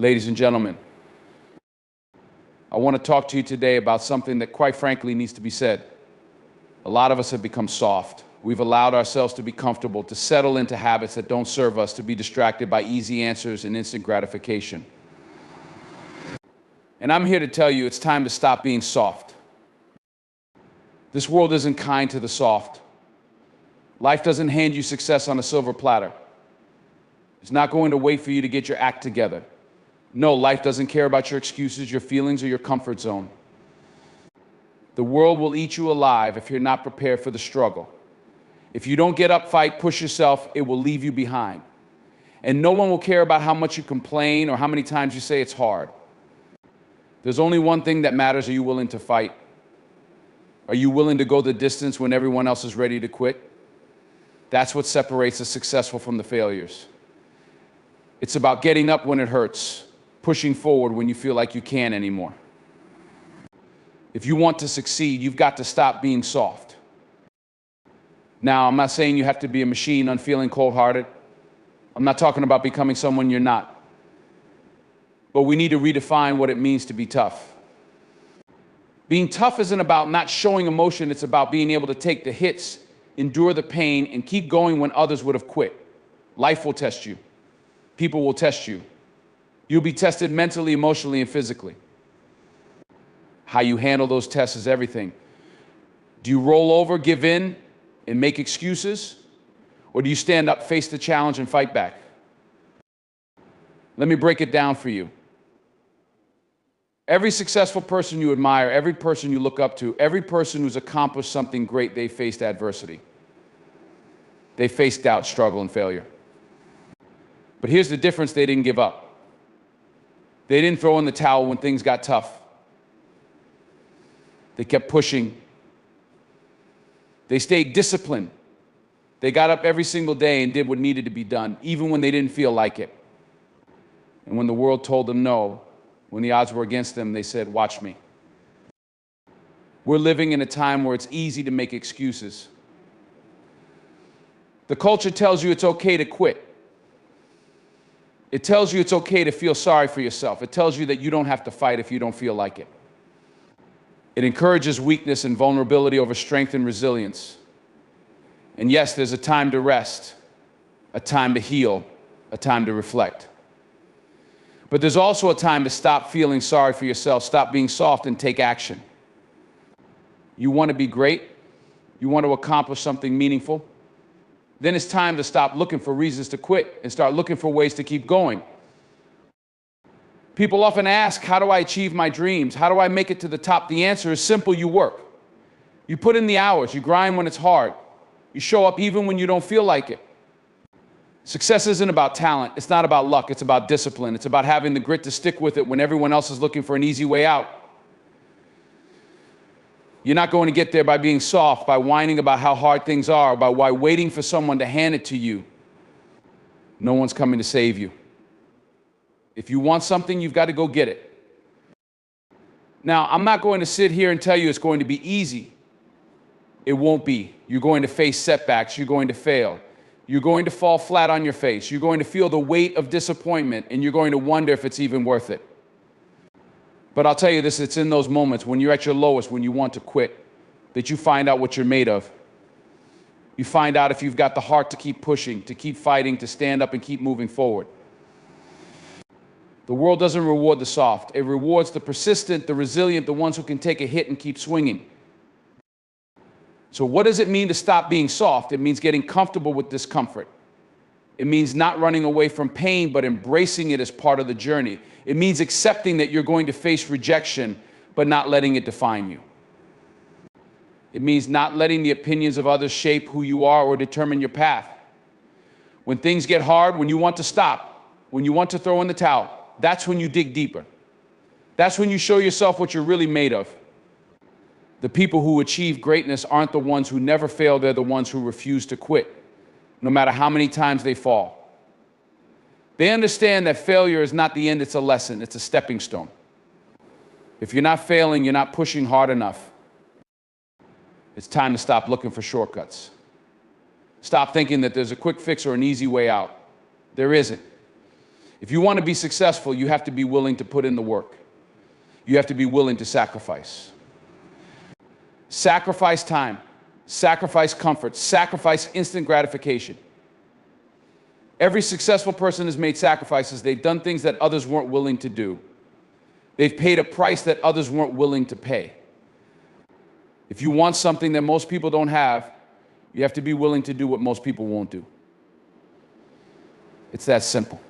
Ladies and gentlemen, I want to talk to you today about something that, quite frankly, needs to be said. A lot of us have become soft. We've allowed ourselves to be comfortable, to settle into habits that don't serve us, to be distracted by easy answers and instant gratification. And I'm here to tell you it's time to stop being soft. This world isn't kind to the soft. Life doesn't hand you success on a silver platter. It's not going to wait for you to get your act together. No, life doesn't care about your excuses, your feelings, or your comfort zone. The world will eat you alive if you're not prepared for the struggle. If you don't get up, fight, push yourself, it will leave you behind. And no one will care about how much you complain or how many times you say it's hard. There's only one thing that matters. Are you willing to fight? Are you willing to go the distance when everyone else is ready to quit? That's what separates the successful from the failures. It's about getting up when it hurts, pushing forward when you feel like you can't anymore. If you want to succeed, you've got to stop being soft. Now, I'm not saying you have to be a machine, unfeeling, cold-hearted. I'm not talking about becoming someone you're not. But we need to redefine what it means to be tough. Being tough isn't about not showing emotion, it's about being able to take the hits, endure the pain, and keep going when others would have quit. Life will test you. People will test you. You'll be tested mentally, emotionally, and physically. How you handle those tests is everything. Do you roll over, give in, and make excuses? Or do you stand up, face the challenge, and fight back? Let me break it down for you. Every successful person you admire, every person you look up to, every person who's accomplished something great, they faced adversity. They faced doubt, struggle, and failure. But here's the difference: they didn't give up. They didn't throw in the towel when things got tough. They kept pushing. They stayed disciplined. They got up every single day and did what needed to be done, even when they didn't feel like it. And when the world told them no, when the odds were against them, they said, "Watch me." We're living in a time where it's easy to make excuses. The culture tells you it's okay to quit. It tells you it's okay to feel sorry for yourself. It tells you that you don't have to fight if you don't feel like it. It encourages weakness and vulnerability over strength and resilience. And yes, there's a time to rest, a time to heal, a time to reflect. But there's also a time to stop feeling sorry for yourself, stop being soft, and take action. You want to be great? You want to accomplish something meaningful? Then it's time to stop looking for reasons to quit and start looking for ways to keep going. People often ask, how do I achieve my dreams? How do I make it to the top? The answer is simple: you work. You put in the hours, you grind when it's hard. You show up even when you don't feel like it. Success isn't about talent, it's not about luck, it's about discipline. It's about having the grit to stick with it when everyone else is looking for an easy way out. You're not going to get there by being soft, by whining about how hard things are, by waiting for someone to hand it to you. No one's coming to save you. If you want something, you've got to go get it. Now, I'm not going to sit here and tell you it's going to be easy. It won't be. You're going to face setbacks. You're going to fail. You're going to fall flat on your face. You're going to feel the weight of disappointment, and you're going to wonder if it's even worth it. But I'll tell you this, it's in those moments when you're at your lowest, when you want to quit, that you find out what you're made of. You find out if you've got the heart to keep pushing, to keep fighting, to stand up and keep moving forward. The world doesn't reward the soft. It rewards the persistent, the resilient, the ones who can take a hit and keep swinging. So what does it mean to stop being soft? It means getting comfortable with discomfort. It means not running away from pain, but embracing it as part of the journey. It means accepting that you're going to face rejection, but not letting it define you. It means not letting the opinions of others shape who you are or determine your path. When things get hard, when you want to stop, when you want to throw in the towel, that's when you dig deeper. That's when you show yourself what you're really made of. The people who achieve greatness aren't the ones who never fail, they're the ones who refuse to quit, no matter how many times they fall. They understand that failure is not the end, it's a lesson, it's a stepping stone. If you're not failing, you're not pushing hard enough. It's time to stop looking for shortcuts. Stop thinking that there's a quick fix or an easy way out. There isn't. If you want to be successful, you have to be willing to put in the work. You have to be willing to sacrifice. Sacrifice time, sacrifice comfort, sacrifice instant gratification. Every successful person has made sacrifices. They've done things that others weren't willing to do. They've paid a price that others weren't willing to pay. If you want something that most people don't have, you have to be willing to do what most people won't do. It's that simple.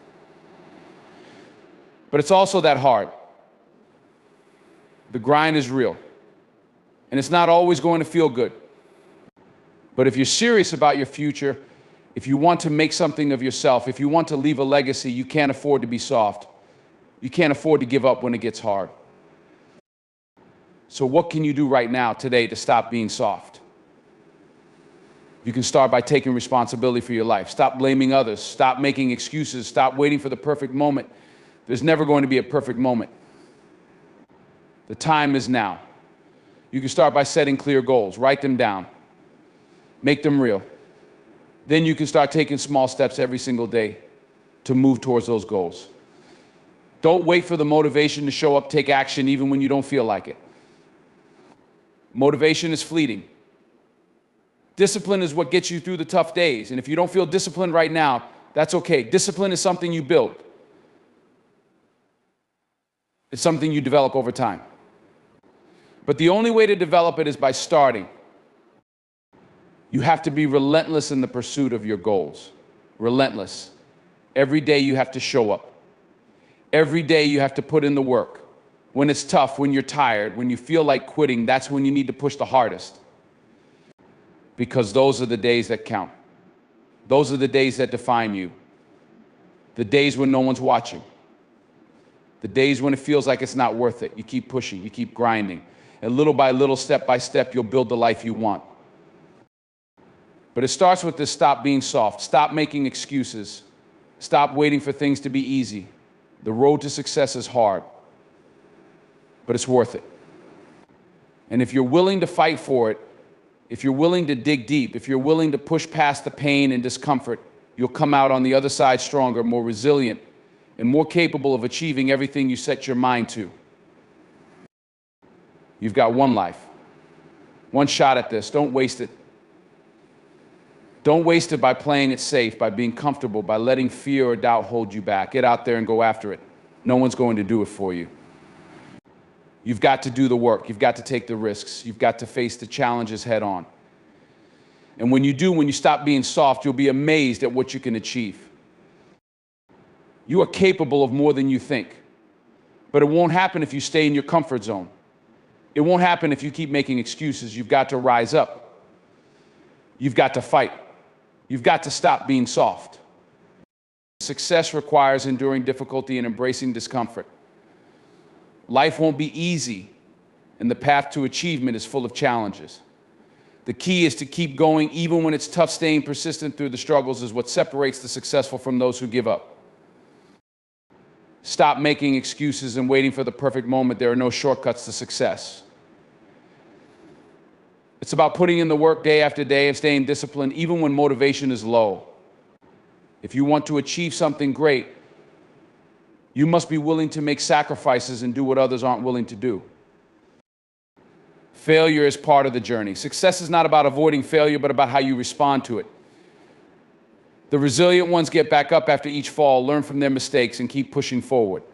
But it's also that hard. The grind is real. And it's not always going to feel good. But if you're serious about your future, if you want to make something of yourself, if you want to leave a legacy, you can't afford to be soft. You can't afford to give up when it gets hard. So what can you do right now, today, to stop being soft? You can start by taking responsibility for your life. Stop blaming others. Stop making excuses. Stop waiting for the perfect moment. There's never going to be a perfect moment. The time is now. You can start by setting clear goals. Write them down. Make them real. Then you can start taking small steps every single day to move towards those goals. Don't wait for the motivation to show up. Take action even when you don't feel like it. Motivation is fleeting. Discipline is what gets you through the tough days. And if you don't feel disciplined right now, that's okay. Discipline is something you build. It's something you develop over time. But the only way to develop it is by starting. You have to be relentless in the pursuit of your goals. Relentless. Every day you have to show up. Every day you have to put in the work. When it's tough, when you're tired, when you feel like quitting, that's when you need to push the hardest. Because those are the days that count. Those are the days that define you. The days when no one's watching. The days when it feels like it's not worth it. You keep pushing, you keep grinding. And little by little, step by step, you'll build the life you want. But it starts with this: stop being soft. Stop making excuses. Stop waiting for things to be easy. The road to success is hard, but it's worth it. And if you're willing to fight for it, if you're willing to dig deep, if you're willing to push past the pain and discomfort, you'll come out on the other side stronger, more resilient, and more capable of achieving everything you set your mind to. You've got one life, one shot at this. Don't waste it. Don't waste it by playing it safe, by being comfortable, by letting fear or doubt hold you back. Get out there and go after it. No one's going to do it for you. You've got to do the work. You've got to take the risks. You've got to face the challenges head on. And when you do, when you stop being soft, you'll be amazed at what you can achieve. You are capable of more than you think. But it won't happen if you stay in your comfort zone. It won't happen if you keep making excuses. You've got to rise up. You've got to fight. You've got to stop being soft. Success requires enduring difficulty and embracing discomfort. Life won't be easy, and the path to achievement is full of challenges. The key is to keep going even when it's tough. Staying persistent through the struggles is what separates the successful from those who give up. Stop making excuses and waiting for the perfect moment. There are no shortcuts to success. It's about putting in the work day after day and staying disciplined even when motivation is low. If you want to achieve something great, you must be willing to make sacrifices and do what others aren't willing to do. Failure is part of the journey. Success is not about avoiding failure, but about how you respond to it. The resilient ones get back up after each fall, learn from their mistakes, and keep pushing forward.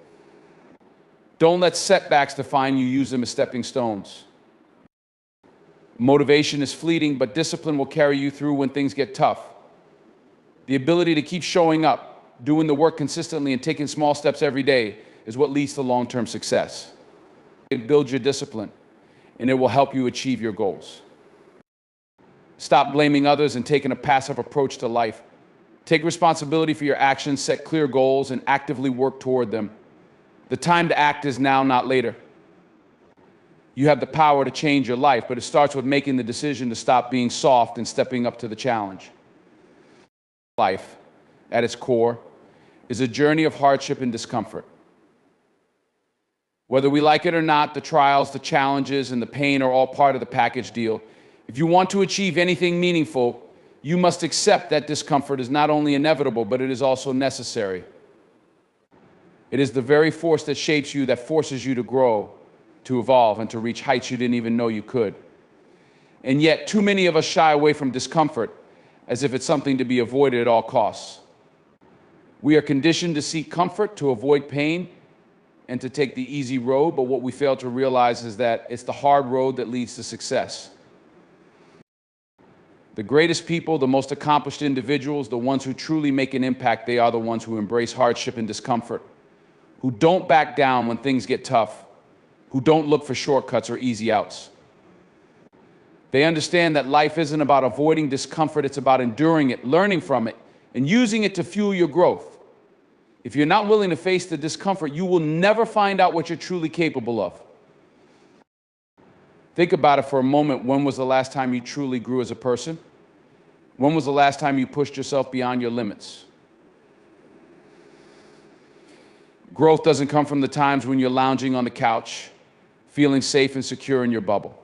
Don't let setbacks define you. Use them as stepping stones. Motivation is fleeting, but discipline will carry you through when things get tough. The ability to keep showing up, doing the work consistently, and taking small steps every day is what leads to long-term success. It builds your discipline, and it will help you achieve your goals. Stop blaming others and taking a passive approach to life. Take responsibility for your actions, set clear goals, and actively work toward them. The time to act is now, not later. You have the power to change your life, but it starts with making the decision to stop being soft and stepping up to the challenge. Life, at its core, is a journey of hardship and discomfort. Whether we like it or not, the trials, the challenges, and the pain are all part of the package deal. If you want to achieve anything meaningful, you must accept that discomfort is not only inevitable, but it is also necessary. It is the very force that shapes you, that forces you to grow, to evolve, and to reach heights you didn't even know you could. And yet, too many of us shy away from discomfort as if it's something to be avoided at all costs. We are conditioned to seek comfort, to avoid pain, and to take the easy road, but what we fail to realize is that it's the hard road that leads to success. The greatest people, the most accomplished individuals, the ones who truly make an impact, they are the ones who embrace hardship and discomfort, who don't back down when things get tough, who don't look for shortcuts or easy outs. They understand that life isn't about avoiding discomfort, it's about enduring it, learning from it, and using it to fuel your growth. If you're not willing to face the discomfort, you will never find out what you're truly capable of. Think about it for a moment. When was the last time you truly grew as a person? When was the last time you pushed yourself beyond your limits? Growth doesn't come from the times when you're lounging on the couch, feeling safe and secure in your bubble.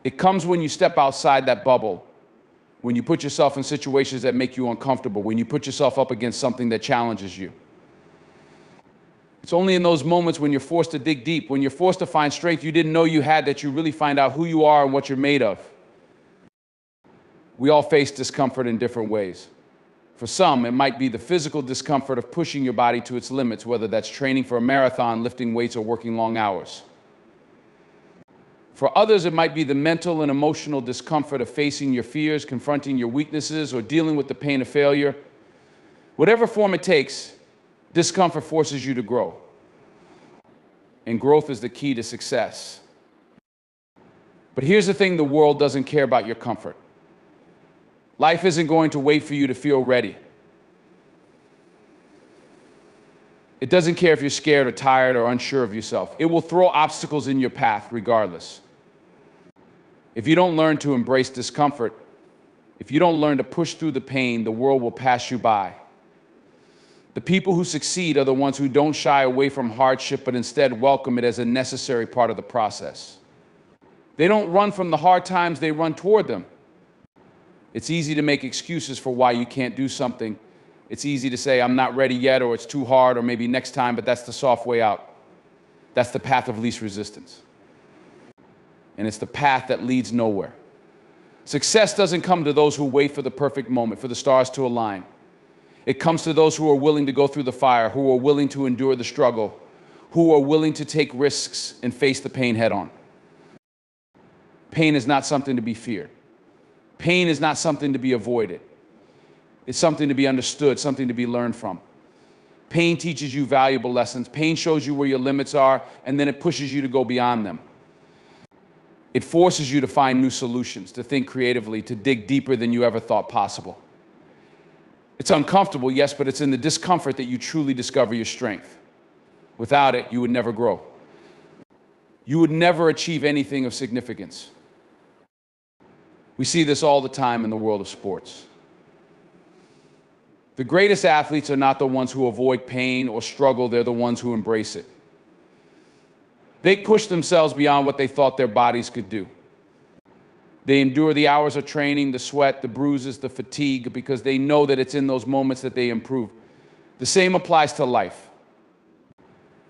It comes when you step outside that bubble, when you put yourself in situations that make you uncomfortable, when you put yourself up against something that challenges you. It's only in those moments when you're forced to dig deep, when you're forced to find strength you didn't know you had, that you really find out who you are and what you're made of. We all face discomfort in different ways. For some, it might be the physical discomfort of pushing your body to its limits, whether that's training for a marathon, lifting weights, or working long hours. For others, it might be the mental and emotional discomfort of facing your fears, confronting your weaknesses, or dealing with the pain of failure. Whatever form it takes, discomfort forces you to grow. And growth is the key to success. But here's the thing: the world doesn't care about your comfort. Life isn't going to wait for you to feel ready. It doesn't care if you're scared or tired or unsure of yourself. It will throw obstacles in your path regardless. If you don't learn to embrace discomfort, if you don't learn to push through the pain, the world will pass you by. The people who succeed are the ones who don't shy away from hardship, but instead welcome it as a necessary part of the process. They don't run from the hard times, they run toward them. It's easy to make excuses for why you can't do something. It's easy to say, I'm not ready yet, or it's too hard, or maybe next time, but that's the soft way out. That's the path of least resistance. And it's the path that leads nowhere. Success doesn't come to those who wait for the perfect moment, for the stars to align. It comes to those who are willing to go through the fire, who are willing to endure the struggle, who are willing to take risks and face the pain head on. Pain is not something to be feared. Pain is not something to be avoided. It's something to be understood, something to be learned from. Pain teaches you valuable lessons. Pain shows you where your limits are, and then it pushes you to go beyond them. It forces you to find new solutions, to think creatively, to dig deeper than you ever thought possible. It's uncomfortable, yes, but it's in the discomfort that you truly discover your strength. Without it, you would never grow. You would never achieve anything of significance. We see this all the time in the world of sports. The greatest athletes are not the ones who avoid pain or struggle, they're the ones who embrace it. They push themselves beyond what they thought their bodies could do. They endure the hours of training, the sweat, the bruises, the fatigue, because they know that it's in those moments that they improve. The same applies to life.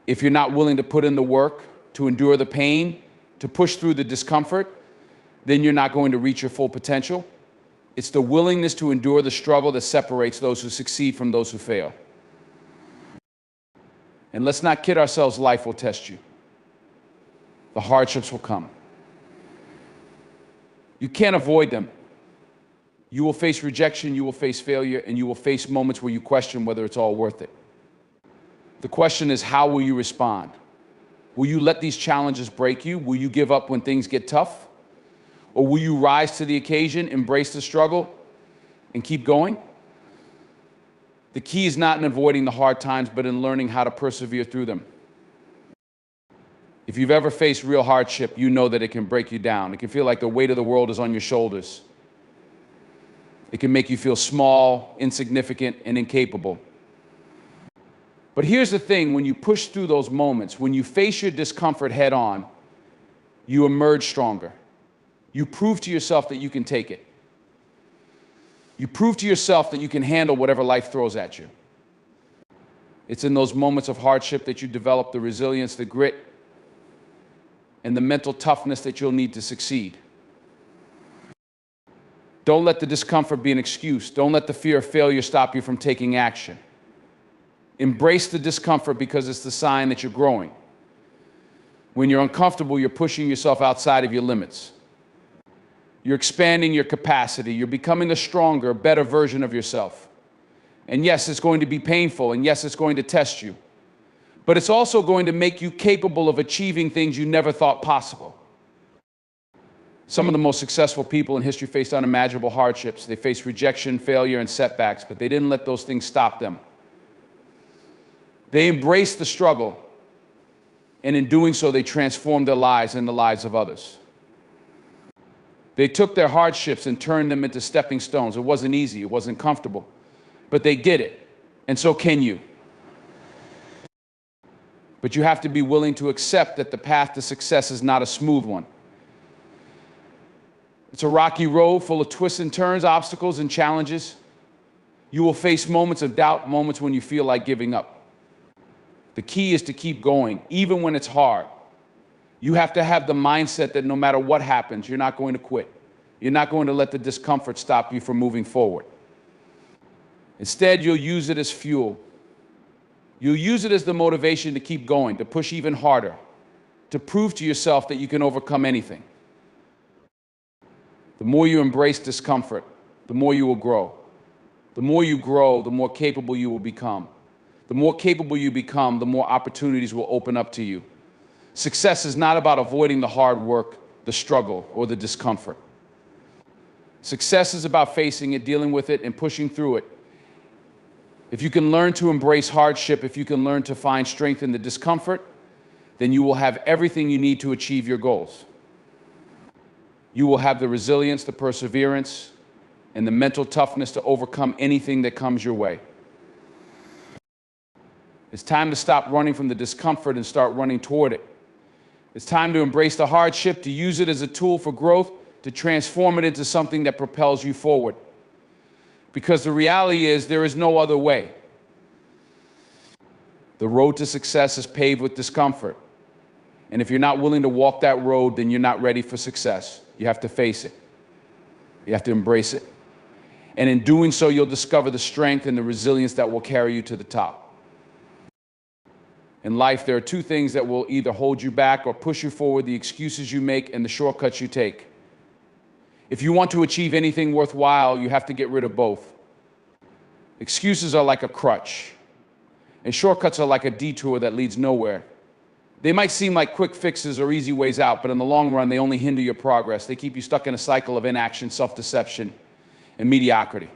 If you're not willing to put in the work, to endure the pain, to push through the discomfort, then you're not going to reach your full potential. It's the willingness to endure the struggle that separates those who succeed from those who fail. And let's not kid ourselves, life will test you. The hardships will come. You can't avoid them. You will face rejection, you will face failure, and you will face moments where you question whether it's all worth it. The question is, how will you respond? Will you let these challenges break you? Will you give up when things get tough? Or will you rise to the occasion, embrace the struggle, and keep going? The key is not in avoiding the hard times, but in learning how to persevere through them. If you've ever faced real hardship, you know that it can break you down. It can feel like the weight of the world is on your shoulders. It can make you feel small, insignificant, and incapable. But here's the thing: when you push through those moments, when you face your discomfort head on, you emerge stronger. You prove to yourself that you can take it. You prove to yourself that you can handle whatever life throws at you. It's in those moments of hardship that you develop the resilience, the grit, and the mental toughness that you'll need to succeed. Don't let the discomfort be an excuse. Don't let the fear of failure stop you from taking action. Embrace the discomfort because it's the sign that you're growing. When you're uncomfortable, you're pushing yourself outside of your limits. You're expanding your capacity. You're becoming a stronger, better version of yourself. And yes, it's going to be painful, and yes, it's going to test you. But it's also going to make you capable of achieving things you never thought possible. Some of the most successful people in history faced unimaginable hardships. They faced rejection, failure, and setbacks, but they didn't let those things stop them. They embraced the struggle, and in doing so, they transformed their lives and the lives of others. They took their hardships and turned them into stepping stones. It wasn't easy, it wasn't comfortable, but they did it, and so can you. But you have to be willing to accept that the path to success is not a smooth one. It's a rocky road full of twists and turns, obstacles and challenges. You will face moments of doubt, moments when you feel like giving up. The key is to keep going, even when it's hard. You have to have the mindset that no matter what happens, you're not going to quit. You're not going to let the discomfort stop you from moving forward. Instead, you'll use it as fuel. You'll use it as the motivation to keep going, to push even harder, to prove to yourself that you can overcome anything. The more you embrace discomfort, the more you will grow. The more you grow, the more capable you will become. The more capable you become, the more opportunities will open up to you. Success is not about avoiding the hard work, the struggle, or the discomfort. Success is about facing it, dealing with it, and pushing through it. If you can learn to embrace hardship, if you can learn to find strength in the discomfort, then you will have everything you need to achieve your goals. You will have the resilience, the perseverance, and the mental toughness to overcome anything that comes your way. It's time to stop running from the discomfort and start running toward it. It's time to embrace the hardship, to use it as a tool for growth, to transform it into something that propels you forward. Because the reality is, there is no other way. The road to success is paved with discomfort. And if you're not willing to walk that road, then you're not ready for success. You have to face it. You have to embrace it. And in doing so, you'll discover the strength and the resilience that will carry you to the top. In life, there are two things that will either hold you back or push you forward: the excuses you make and the shortcuts you take. If you want to achieve anything worthwhile, you have to get rid of both. Excuses are like a crutch, and shortcuts are like a detour that leads nowhere. They might seem like quick fixes or easy ways out, but in the long run, they only hinder your progress. They keep you stuck in a cycle of inaction, self-deception, and mediocrity.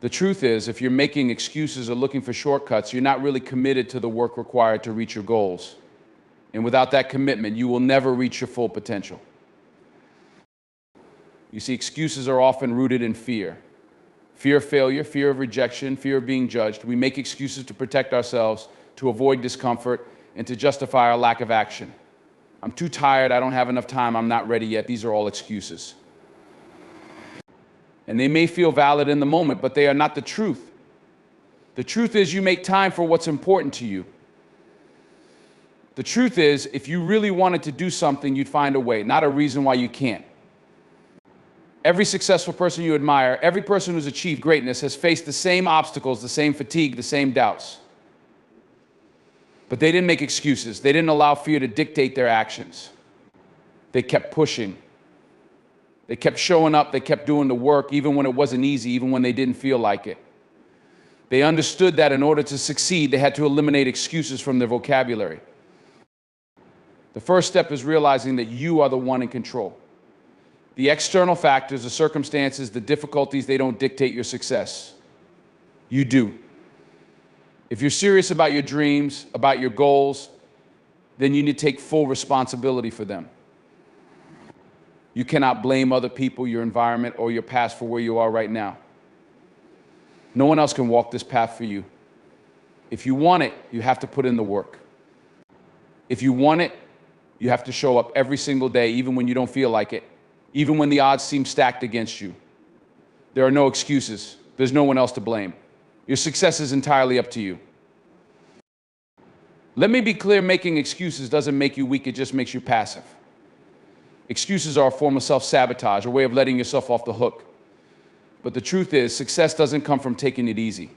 The truth is, if you're making excuses or looking for shortcuts, you're not really committed to the work required to reach your goals. And without that commitment, you will never reach your full potential. You see, excuses are often rooted in fear. Fear of failure, fear of rejection, fear of being judged. We make excuses to protect ourselves, to avoid discomfort, and to justify our lack of action. I'm too tired, I don't have enough time, I'm not ready yet. These are all excuses. And they may feel valid in the moment, but they are not the truth. The truth is, you make time for what's important to you. The truth is, if you really wanted to do something, you'd find a way, not a reason why you can't. Every successful person you admire, every person who's achieved greatness has faced the same obstacles, the same fatigue, the same doubts. But they didn't make excuses. They didn't allow fear to dictate their actions. They kept pushing. They kept showing up. They kept doing the work, even when it wasn't easy, even when they didn't feel like it. They understood that in order to succeed, they had to eliminate excuses from their vocabulary. The first step is realizing that you are the one in control. The external factors, the circumstances, the difficulties, they don't dictate your success. You do. If you're serious about your dreams, about your goals, then you need to take full responsibility for them. You cannot blame other people, your environment, or your past for where you are right now. No one else can walk this path for you. If you want it, you have to put in the work. If you want it, you have to show up every single day, even when you don't feel like it, even when the odds seem stacked against you. There are no excuses. There's no one else to blame. Your success is entirely up to you. Let me be clear, making excuses doesn't make you weak, it just makes you passive. Excuses are a form of self-sabotage, a way of letting yourself off the hook. But the truth is, success doesn't come from taking it easy.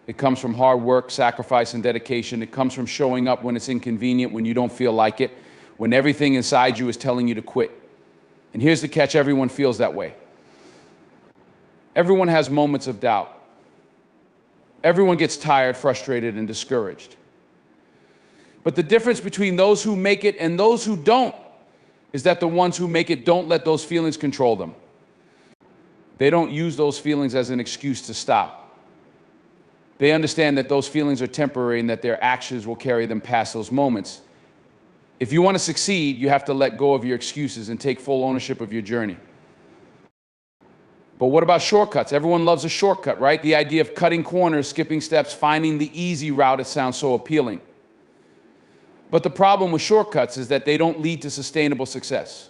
It comes from hard work, sacrifice, and dedication. It comes from showing up when it's inconvenient, when you don't feel like it, when everything inside you is telling you to quit. And here's the catch, everyone feels that way. Everyone has moments of doubt. Everyone gets tired, frustrated, and discouraged. But the difference between those who make it and those who don't is that the ones who make it don't let those feelings control them. They don't use those feelings as an excuse to stop. They understand that those feelings are temporary and that their actions will carry them past those moments. If you want to succeed, you have to let go of your excuses and take full ownership of your journey. But what about shortcuts? Everyone loves a shortcut, right? The idea of cutting corners, skipping steps, finding the easy route, it sounds so appealing. But the problem with shortcuts is that they don't lead to sustainable success.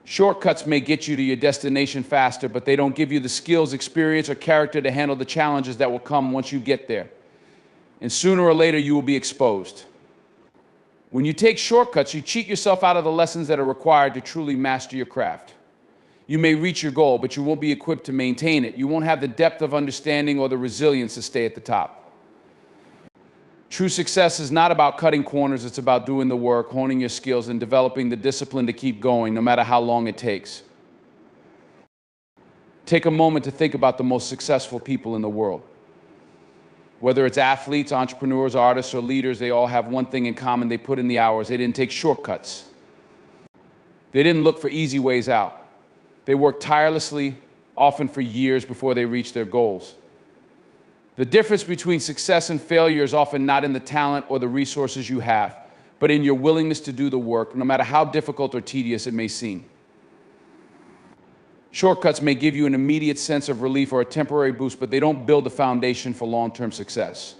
Shortcuts may get you to your destination faster, but they don't give you the skills, experience, or character to handle the challenges that will come once you get there. And sooner or later, you will be exposed. When you take shortcuts, you cheat yourself out of the lessons that are required to truly master your craft. You may reach your goal, but you won't be equipped to maintain it. You won't have the depth of understanding or the resilience to stay at the top. True success is not about cutting corners, it's about doing the work, honing your skills, and developing the discipline to keep going, no matter how long it takes. Take a moment to think about the most successful people in the world. Whether it's athletes, entrepreneurs, artists, or leaders, they all have one thing in common: they put in the hours. They didn't take shortcuts. They didn't look for easy ways out. They worked tirelessly, often for years before they reached their goals. The difference between success and failure is often not in the talent or the resources you have, but in your willingness to do the work, no matter how difficult or tedious it may seem. Shortcuts may give you an immediate sense of relief or a temporary boost, but they don't build the foundation for long-term success.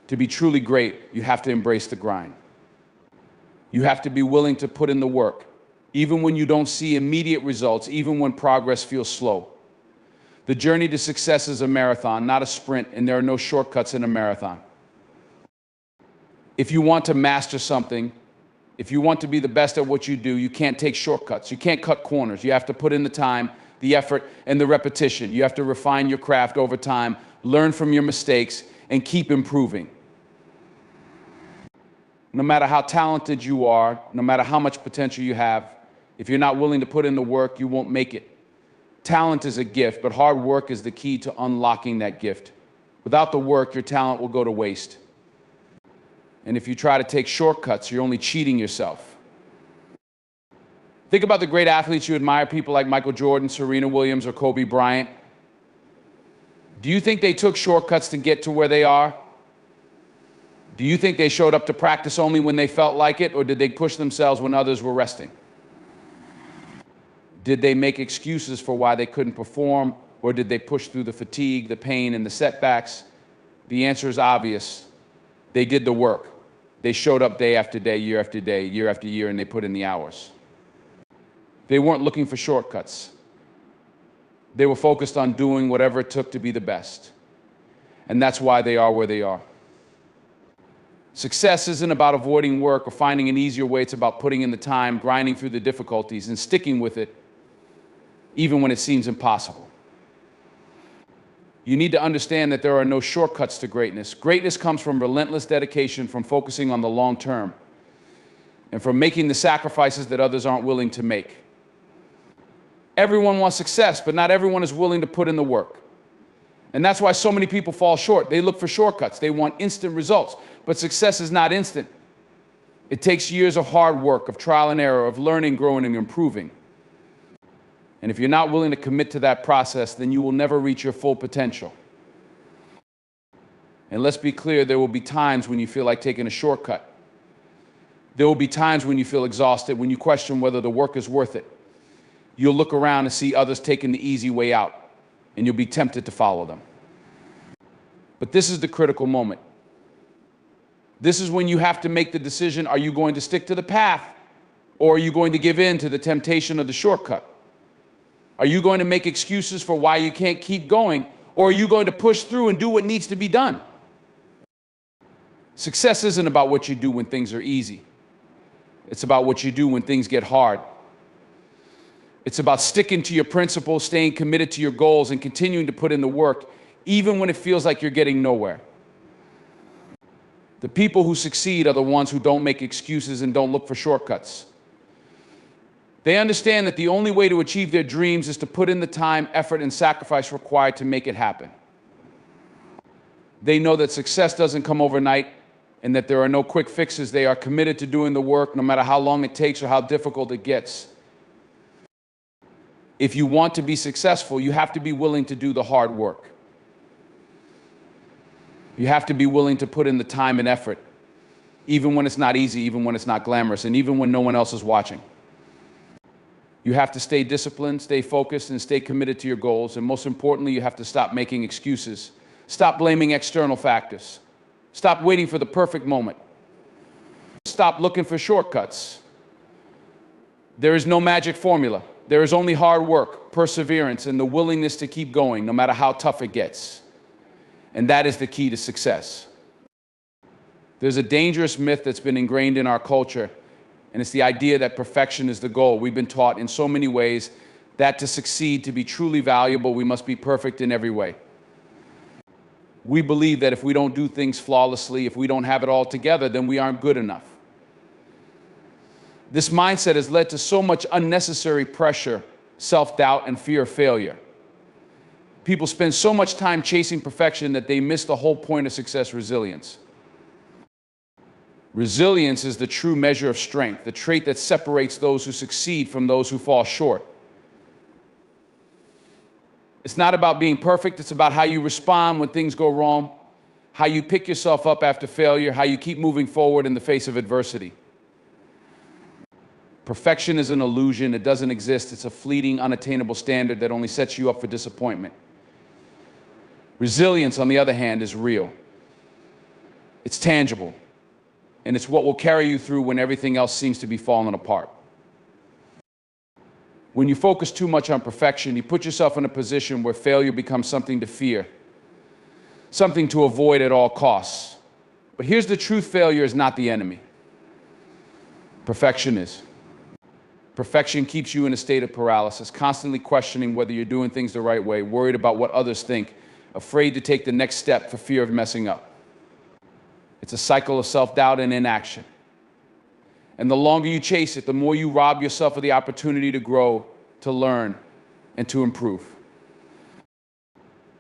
To be truly great, you have to embrace the grind. You have to be willing to put in the work, even when you don't see immediate results, even when progress feels slow. The journey to success is a marathon, not a sprint, and there are no shortcuts in a marathon. If you want to master something, if you want to be the best at what you do, you can't take shortcuts. You can't cut corners. You have to put in the time, the effort, and the repetition. You have to refine your craft over time, learn from your mistakes, and keep improving. No matter how talented you are, no matter how much potential you have, if you're not willing to put in the work, you won't make it. Talent is a gift, but hard work is the key to unlocking that gift. Without the work, your talent will go to waste. And if you try to take shortcuts, you're only cheating yourself. Think about the great athletes you admire, people like Michael Jordan, Serena Williams, or Kobe Bryant. Do you think they took shortcuts to get to where they are? Do you think they showed up to practice only when they felt like it, or did they push themselves when others were resting? Did they make excuses for why they couldn't perform, or did they push through the fatigue, the pain, and the setbacks? The answer is obvious. They did the work. They showed up day after day, year after year, and they put in the hours. They weren't looking for shortcuts. They were focused on doing whatever it took to be the best. And that's why they are where they are. Success isn't about avoiding work or finding an easier way. It's about putting in the time, grinding through the difficulties, and sticking with it, even when it seems impossible. You need to understand that there are no shortcuts to greatness. Greatness comes from relentless dedication, from focusing on the long term, and from making the sacrifices that others aren't willing to make. Everyone wants success, but not everyone is willing to put in the work. And that's why so many people fall short. They look for shortcuts. They want instant results. But success is not instant. It takes years of hard work, of trial and error, of learning, growing, and improving. And if you're not willing to commit to that process, then you will never reach your full potential. And let's be clear, there will be times when you feel like taking a shortcut. There will be times when you feel exhausted, when you question whether the work is worth it. You'll look around and see others taking the easy way out, and you'll be tempted to follow them. But this is the critical moment. This is when you have to make the decision: are you going to stick to the path, or are you going to give in to the temptation of the shortcut? Are you going to make excuses for why you can't keep going, or are you going to push through and do what needs to be done? Success isn't about what you do when things are easy. It's about what you do when things get hard. It's about sticking to your principles, staying committed to your goals, and continuing to put in the work, even when it feels like you're getting nowhere. The people who succeed are the ones who don't make excuses and don't look for shortcuts. They understand that the only way to achieve their dreams is to put in the time, effort, and sacrifice required to make it happen. They know that success doesn't come overnight and that there are no quick fixes. They are committed to doing the work no matter how long it takes or how difficult it gets. If you want to be successful, you have to be willing to do the hard work. You have to be willing to put in the time and effort, even when it's not easy, even when it's not glamorous, and even when no one else is watching. You have to stay disciplined, stay focused, and stay committed to your goals. And most importantly, you have to stop making excuses. Stop blaming external factors. Stop waiting for the perfect moment. Stop looking for shortcuts. There is no magic formula. There is only hard work, perseverance, and the willingness to keep going, no matter how tough it gets. And that is the key to success. There's a dangerous myth that's been ingrained in our culture, and it's the idea that perfection is the goal. We've been taught in so many ways that to succeed, to be truly valuable, we must be perfect in every way. We believe that if we don't do things flawlessly, if we don't have it all together, then we aren't good enough. This mindset has led to so much unnecessary pressure, self-doubt, and fear of failure. People spend so much time chasing perfection that they miss the whole point of success: resilience. Resilience is the true measure of strength, the trait that separates those who succeed from those who fall short. It's not about being perfect, it's about how you respond when things go wrong, how you pick yourself up after failure, how you keep moving forward in the face of adversity. Perfection is an illusion. It doesn't exist. It's a fleeting, unattainable standard that only sets you up for disappointment. Resilience, on the other hand, is real. It's tangible. And it's what will carry you through when everything else seems to be falling apart. When you focus too much on perfection, you put yourself in a position where failure becomes something to fear, something to avoid at all costs. But here's the truth: failure is not the enemy. Perfection is. Perfection keeps you in a state of paralysis, constantly questioning whether you're doing things the right way, worried about what others think, afraid to take the next step for fear of messing up. It's a cycle of self-doubt and inaction. And the longer you chase it, the more you rob yourself of the opportunity to grow, to learn, and to improve.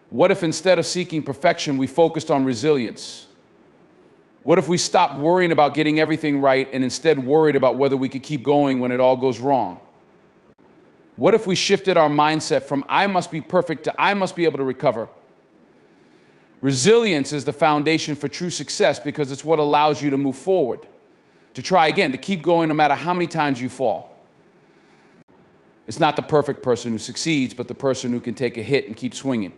What if instead of seeking perfection, we focused on resilience? What if we stopped worrying about getting everything right and instead worried about whether we could keep going when it all goes wrong? What if we shifted our mindset from I must be perfect to I must be able to recover? Resilience is the foundation for true success because it's what allows you to move forward, to try again, to keep going no matter how many times you fall. It's not the perfect person who succeeds, but the person who can take a hit and keep swinging.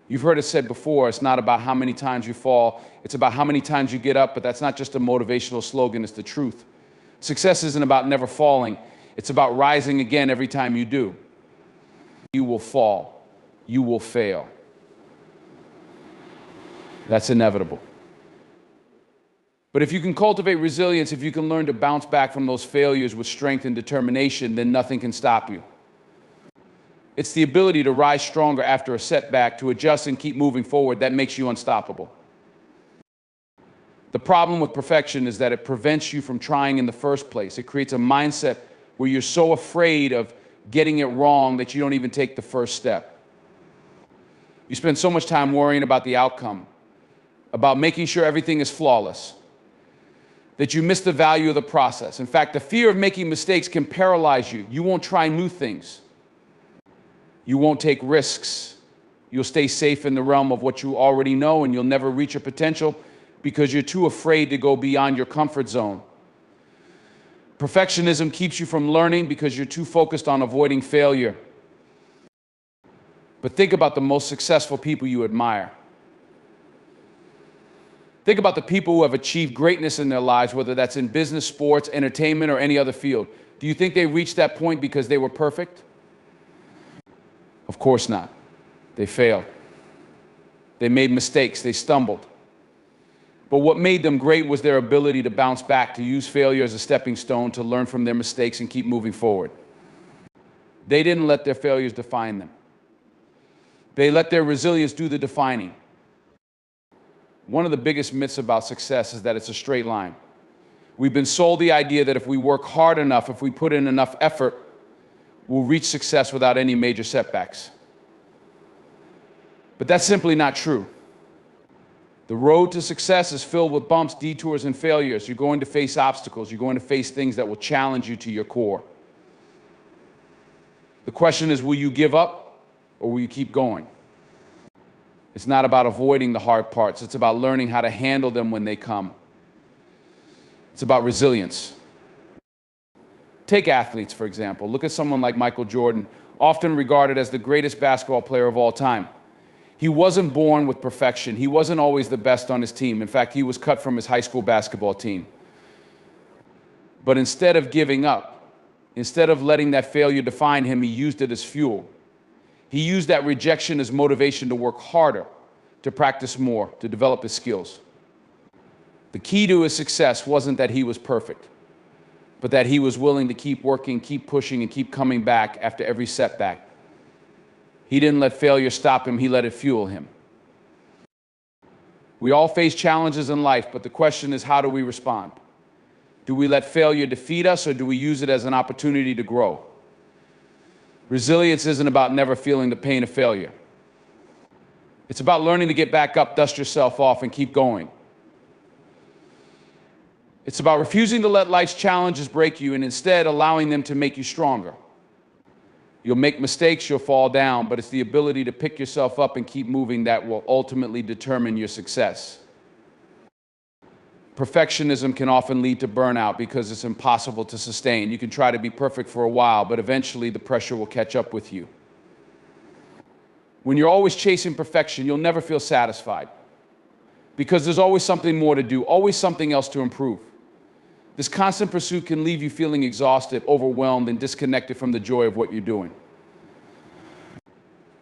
You've heard it said before, it's not about how many times you fall, it's about how many times you get up, but that's not just a motivational slogan, it's the truth. Success isn't about never falling, it's about rising again every time you do. You will fall, you will fail. That's inevitable. But if you can cultivate resilience, if you can learn to bounce back from those failures with strength and determination, then nothing can stop you. It's the ability to rise stronger after a setback, to adjust and keep moving forward that makes you unstoppable. The problem with perfection is that it prevents you from trying in the first place. It creates a mindset where you're so afraid of getting it wrong that you don't even take the first step. You spend so much time worrying about the outcome, about making sure everything is flawless, that you miss the value of the process. In fact, the fear of making mistakes can paralyze you. You won't try new things. You won't take risks. You'll stay safe in the realm of what you already know, and you'll never reach your potential because you're too afraid to go beyond your comfort zone. Perfectionism keeps you from learning because you're too focused on avoiding failure. But think about the most successful people you admire. Think about the people who have achieved greatness in their lives, whether that's in business, sports, entertainment, or any other field. Do you think they reached that point because they were perfect? Of course not. They failed. They made mistakes. They stumbled. But what made them great was their ability to bounce back, to use failure as a stepping stone, to learn from their mistakes and keep moving forward. They didn't let their failures define them. They let their resilience do the defining. One of the biggest myths about success is that it's a straight line. We've been sold the idea that if we work hard enough, if we put in enough effort, we'll reach success without any major setbacks. But that's simply not true. The road to success is filled with bumps, detours, and failures. You're going to face obstacles. You're going to face things that will challenge you to your core. The question is, will you give up or will you keep going? It's not about avoiding the hard parts. It's about learning how to handle them when they come. It's about resilience. Take athletes, for example. Look at someone like Michael Jordan, often regarded as the greatest basketball player of all time. He wasn't born with perfection. He wasn't always the best on his team. In fact, he was cut from his high school basketball team. But instead of giving up, instead of letting that failure define him, he used it as fuel. He used that rejection as motivation to work harder, to practice more, to develop his skills. The key to his success wasn't that he was perfect, but that he was willing to keep working, keep pushing, and keep coming back after every setback. He didn't let failure stop him, he let it fuel him. We all face challenges in life, but the question is, how do we respond? Do we let failure defeat us, or do we use it as an opportunity to grow? Resilience isn't about never feeling the pain of failure. It's about learning to get back up, dust yourself off, and keep going. It's about refusing to let life's challenges break you and instead allowing them to make you stronger. You'll make mistakes, you'll fall down, but it's the ability to pick yourself up and keep moving that will ultimately determine your success. Perfectionism can often lead to burnout because it's impossible to sustain. You can try to be perfect for a while, but eventually the pressure will catch up with you. When you're always chasing perfection, you'll never feel satisfied because there's always something more to do, always something else to improve. This constant pursuit can leave you feeling exhausted, overwhelmed, and disconnected from the joy of what you're doing.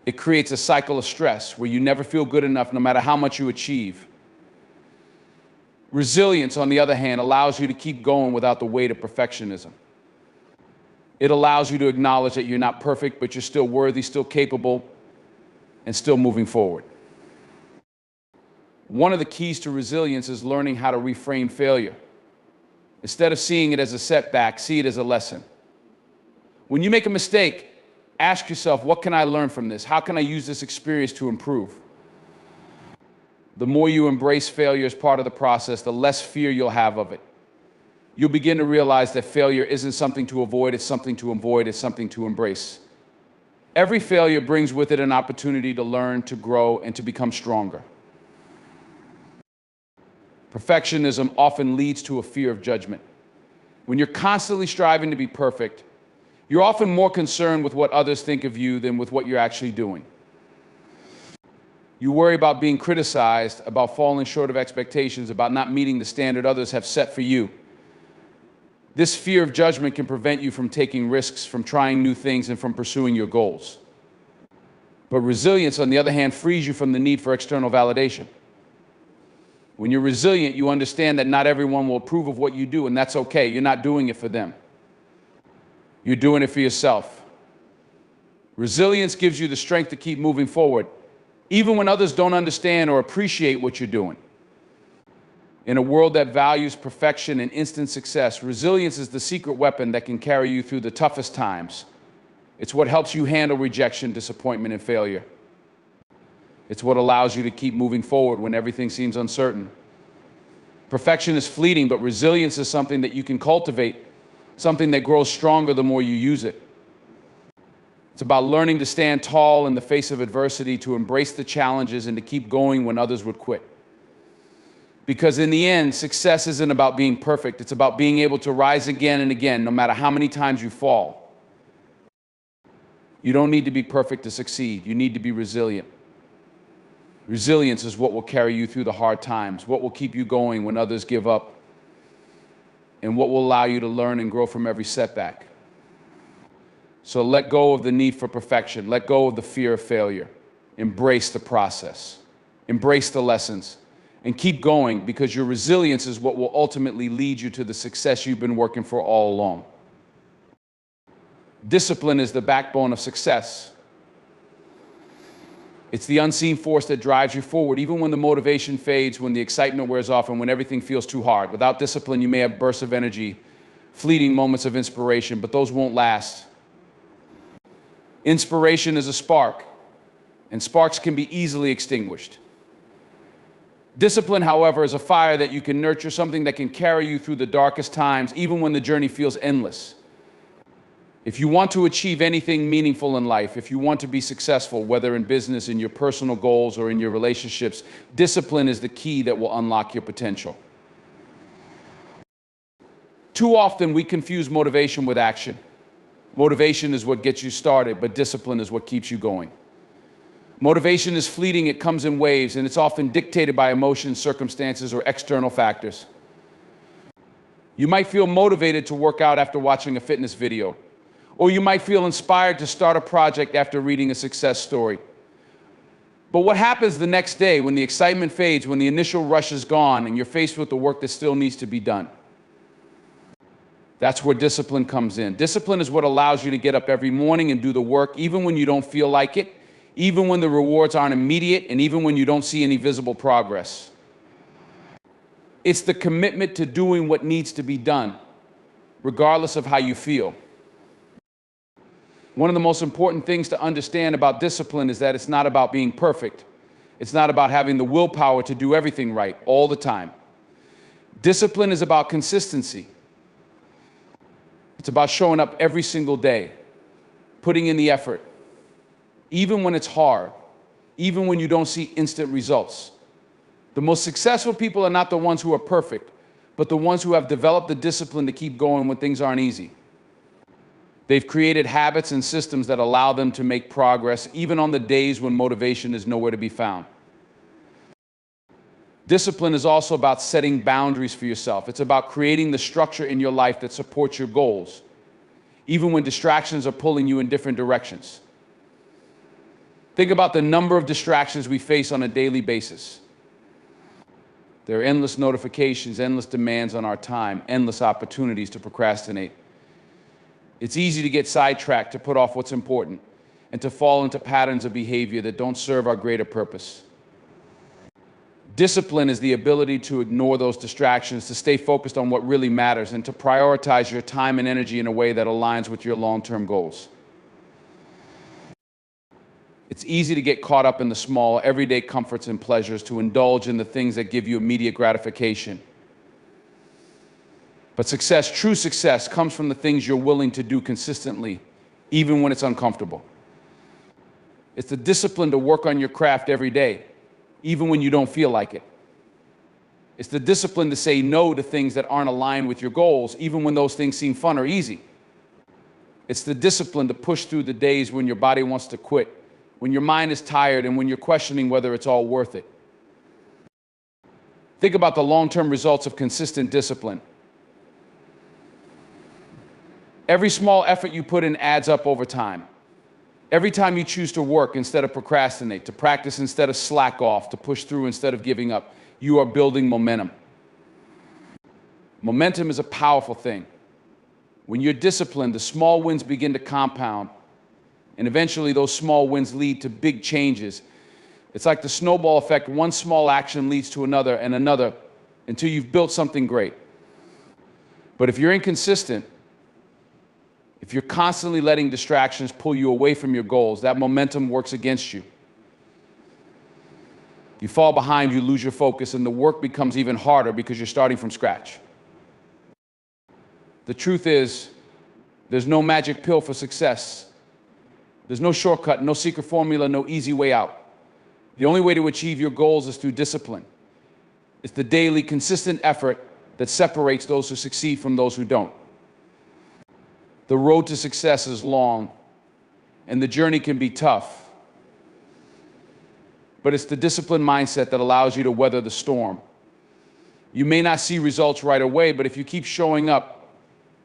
It creates a cycle of stress where you never feel good enough no matter how much you achieve. Resilience, on the other hand, allows you to keep going without the weight of perfectionism. It allows you to acknowledge that you're not perfect, but you're still worthy, still capable, and still moving forward. One of the keys to resilience is learning how to reframe failure. Instead of seeing it as a setback, see it as a lesson. When you make a mistake, ask yourself, what can I learn from this? How can I use this experience to improve? The more you embrace failure as part of the process, the less fear you'll have of it. You'll begin to realize that failure isn't something to avoid, it's something to avoid, it's something to embrace. Every failure brings with it an opportunity to learn, to grow, and to become stronger. Perfectionism often leads to a fear of judgment. When you're constantly striving to be perfect, you're often more concerned with what others think of you than with what you're actually doing. You worry about being criticized, about falling short of expectations, about not meeting the standard others have set for you. This fear of judgment can prevent you from taking risks, from trying new things, and from pursuing your goals. But resilience, on the other hand, frees you from the need for external validation. When you're resilient, you understand that not everyone will approve of what you do, and that's okay. You're not doing it for them. You're doing it for yourself. Resilience gives you the strength to keep moving forward, even when others don't understand or appreciate what you're doing. In a world that values perfection and instant success, resilience is the secret weapon that can carry you through the toughest times. It's what helps you handle rejection, disappointment, and failure. It's what allows you to keep moving forward when everything seems uncertain. Perfection is fleeting, but resilience is something that you can cultivate, something that grows stronger the more you use it. It's about learning to stand tall in the face of adversity, to embrace the challenges, and to keep going when others would quit. Because in the end, success isn't about being perfect. It's about being able to rise again and again, no matter how many times you fall. You don't need to be perfect to succeed. You need to be resilient. Resilience is what will carry you through the hard times, what will keep you going when others give up. and what will allow you to learn and grow from every setback. So let go of the need for perfection. Let go of the fear of failure. Embrace the process. Embrace the lessons. And keep going, because your resilience is what will ultimately lead you to the success you've been working for all along. Discipline is the backbone of success. It's the unseen force that drives you forward, even when the motivation fades, when the excitement wears off, and when everything feels too hard. Without discipline, you may have bursts of energy, fleeting moments of inspiration, but those won't last. Inspiration is a spark, and sparks can be easily extinguished. Discipline, however, is a fire that you can nurture, something that can carry you through the darkest times, even when the journey feels endless. If you want to achieve anything meaningful in life, if you want to be successful, whether in business, in your personal goals, or in your relationships, discipline is the key that will unlock your potential. Too often, we confuse motivation with action. Motivation is what gets you started, but discipline is what keeps you going. Motivation is fleeting, it comes in waves, and it's often dictated by emotions, circumstances, or external factors. You might feel motivated to work out after watching a fitness video, or you might feel inspired to start a project after reading a success story. But what happens the next day when the excitement fades, when the initial rush is gone, and you're faced with the work that still needs to be done? That's where discipline comes in. Discipline is what allows you to get up every morning and do the work, even when you don't feel like it, even when the rewards aren't immediate, and even when you don't see any visible progress. It's the commitment to doing what needs to be done, regardless of how you feel. One of the most important things to understand about discipline is that it's not about being perfect. It's not about having the willpower to do everything right all the time. Discipline is about consistency. It's about showing up every single day, putting in the effort, even when it's hard, even when you don't see instant results. The most successful people are not the ones who are perfect, but the ones who have developed the discipline to keep going when things aren't easy. They've created habits and systems that allow them to make progress, even on the days when motivation is nowhere to be found. Discipline is also about setting boundaries for yourself. It's about creating the structure in your life that supports your goals, even when distractions are pulling you in different directions. Think about the number of distractions we face on a daily basis. There are endless notifications, endless demands on our time, endless opportunities to procrastinate. It's easy to get sidetracked, to put off what's important, and to fall into patterns of behavior that don't serve our greater purpose. Discipline is the ability to ignore those distractions, to stay focused on what really matters, and to prioritize your time and energy in a way that aligns with your long-term goals. It's easy to get caught up in the small, everyday comforts and pleasures, to indulge in the things that give you immediate gratification. But success, true success, comes from the things you're willing to do consistently, even when it's uncomfortable. It's the discipline to work on your craft every day, even when you don't feel like it. It's the discipline to say no to things that aren't aligned with your goals, even when those things seem fun or easy. It's the discipline to push through the days when your body wants to quit, when your mind is tired, and when you're questioning whether it's all worth it. Think about the long-term results of consistent discipline. Every small effort you put in adds up over time. Every time you choose to work instead of procrastinate, to practice instead of slack off, to push through instead of giving up, you are building momentum. Momentum is a powerful thing. When you're disciplined, the small wins begin to compound, and eventually those small wins lead to big changes. It's like the snowball effect. One small action leads to another and another until you've built something great. But if you're inconsistent, if you're constantly letting distractions pull you away from your goals, that momentum works against you. You fall behind, you lose your focus, and the work becomes even harder because you're starting from scratch. The truth is, there's no magic pill for success. There's no shortcut, no secret formula, no easy way out. The only way to achieve your goals is through discipline. It's the daily, consistent effort that separates those who succeed from those who don't. The road to success is long, and the journey can be tough. But it's the disciplined mindset that allows you to weather the storm. You may not see results right away, but if you keep showing up,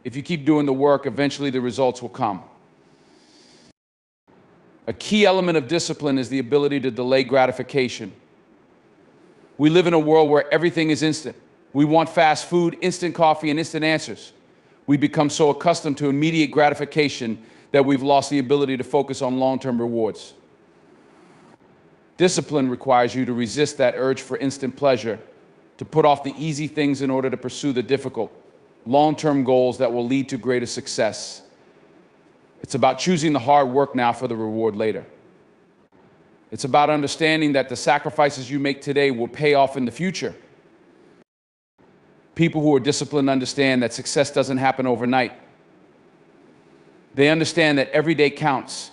if you keep doing the work, eventually the results will come. A key element of discipline is the ability to delay gratification. We live in a world where everything is instant. We want fast food, instant coffee, and instant answers. We become so accustomed to immediate gratification that we've lost the ability to focus on long-term rewards. Discipline requires you to resist that urge for instant pleasure, to put off the easy things in order to pursue the difficult, long-term goals that will lead to greater success. It's about choosing the hard work now for the reward later. It's about understanding that the sacrifices you make today will pay off in the future. People who are disciplined understand that success doesn't happen overnight. They understand that every day counts,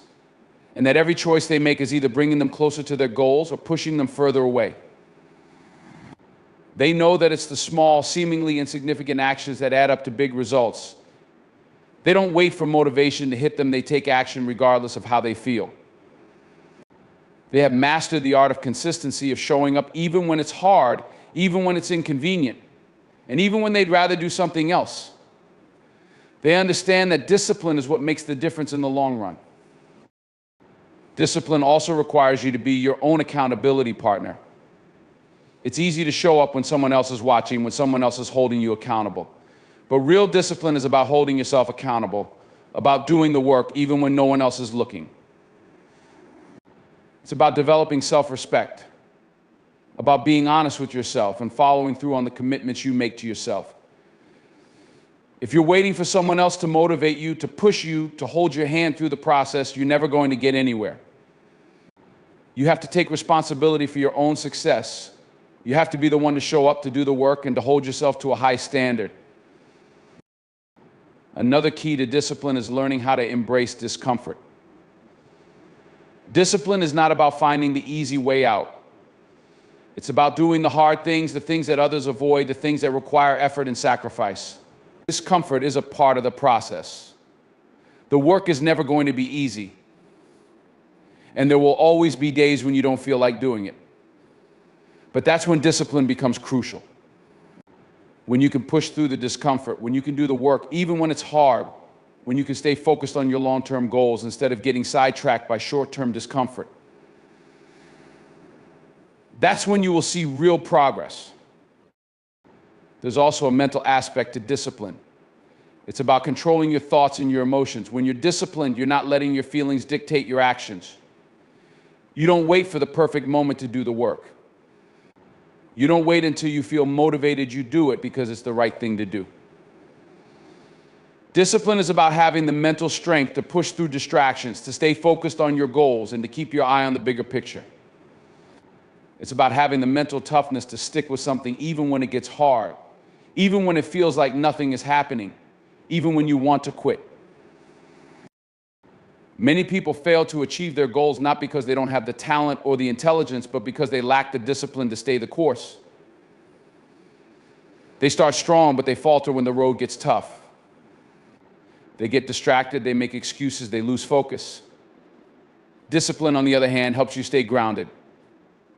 and that every choice they make is either bringing them closer to their goals or pushing them further away. They know that it's the small, seemingly insignificant actions that add up to big results. They don't wait for motivation to hit them. They take action regardless of how they feel. They have mastered the art of consistency, of showing up even when it's hard, even when it's inconvenient, and even when they'd rather do something else. They understand that discipline is what makes the difference in the long run. Discipline also requires you to be your own accountability partner. It's easy to show up when someone else is watching, when someone else is holding you accountable. But real discipline is about holding yourself accountable, about doing the work even when no one else is looking. It's about developing self-respect, about being honest with yourself and following through on the commitments you make to yourself. If you're waiting for someone else to motivate you, to push you, to hold your hand through the process, you're never going to get anywhere. You have to take responsibility for your own success. You have to be the one to show up, to do the work, and to hold yourself to a high standard. Another key to discipline is learning how to embrace discomfort. Discipline is not about finding the easy way out. It's about doing the hard things, the things that others avoid, the things that require effort and sacrifice. Discomfort is a part of the process. The work is never going to be easy. And there will always be days when you don't feel like doing it. But that's when discipline becomes crucial. When you can push through the discomfort, when you can do the work, even when it's hard, when you can stay focused on your long-term goals instead of getting sidetracked by short-term discomfort. That's when you will see real progress. There's also a mental aspect to discipline. It's about controlling your thoughts and your emotions. When you're disciplined, you're not letting your feelings dictate your actions. You don't wait for the perfect moment to do the work. You don't wait until you feel motivated, you do it because it's the right thing to do. Discipline is about having the mental strength to push through distractions, to stay focused on your goals, and to keep your eye on the bigger picture. It's about having the mental toughness to stick with something even when it gets hard, even when it feels like nothing is happening, even when you want to quit. Many people fail to achieve their goals not because they don't have the talent or the intelligence, but because they lack the discipline to stay the course. They start strong, but they falter when the road gets tough. They get distracted, they make excuses, they lose focus. Discipline, on the other hand, helps you stay grounded.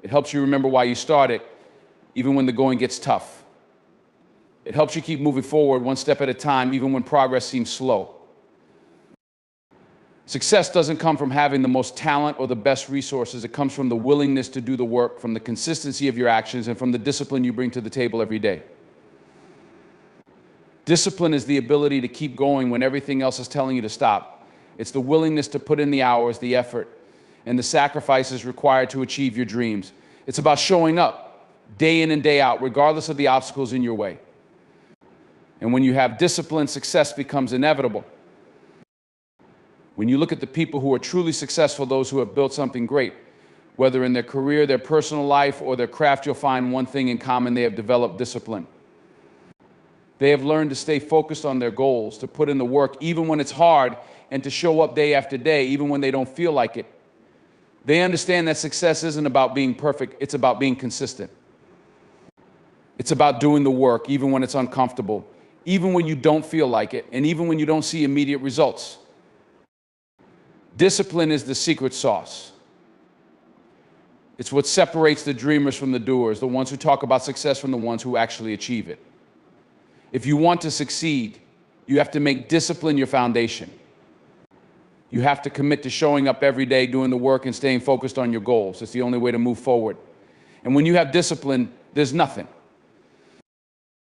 It helps you remember why you started, even when the going gets tough. It helps you keep moving forward one step at a time, even when progress seems slow. Success doesn't come from having the most talent or the best resources. It comes from the willingness to do the work, from the consistency of your actions, and from the discipline you bring to the table every day. Discipline is the ability to keep going when everything else is telling you to stop. It's the willingness to put in the hours, the effort, and the sacrifices required to achieve your dreams. It's about showing up day in and day out, regardless of the obstacles in your way. And when you have discipline, success becomes inevitable. When you look at the people who are truly successful, those who have built something great, whether in their career, their personal life, or their craft, you'll find one thing in common: they have developed discipline. They have learned to stay focused on their goals, to put in the work even when it's hard, and to show up day after day even when they don't feel like it. They understand that success isn't about being perfect, it's about being consistent. It's about doing the work even when it's uncomfortable, even when you don't feel like it, and even when you don't see immediate results. Discipline is the secret sauce. It's what separates the dreamers from the doers, the ones who talk about success from the ones who actually achieve it. If you want to succeed, you have to make discipline your foundation. You have to commit to showing up every day, doing the work, and staying focused on your goals. It's the only way to move forward. And when you have discipline, there's nothing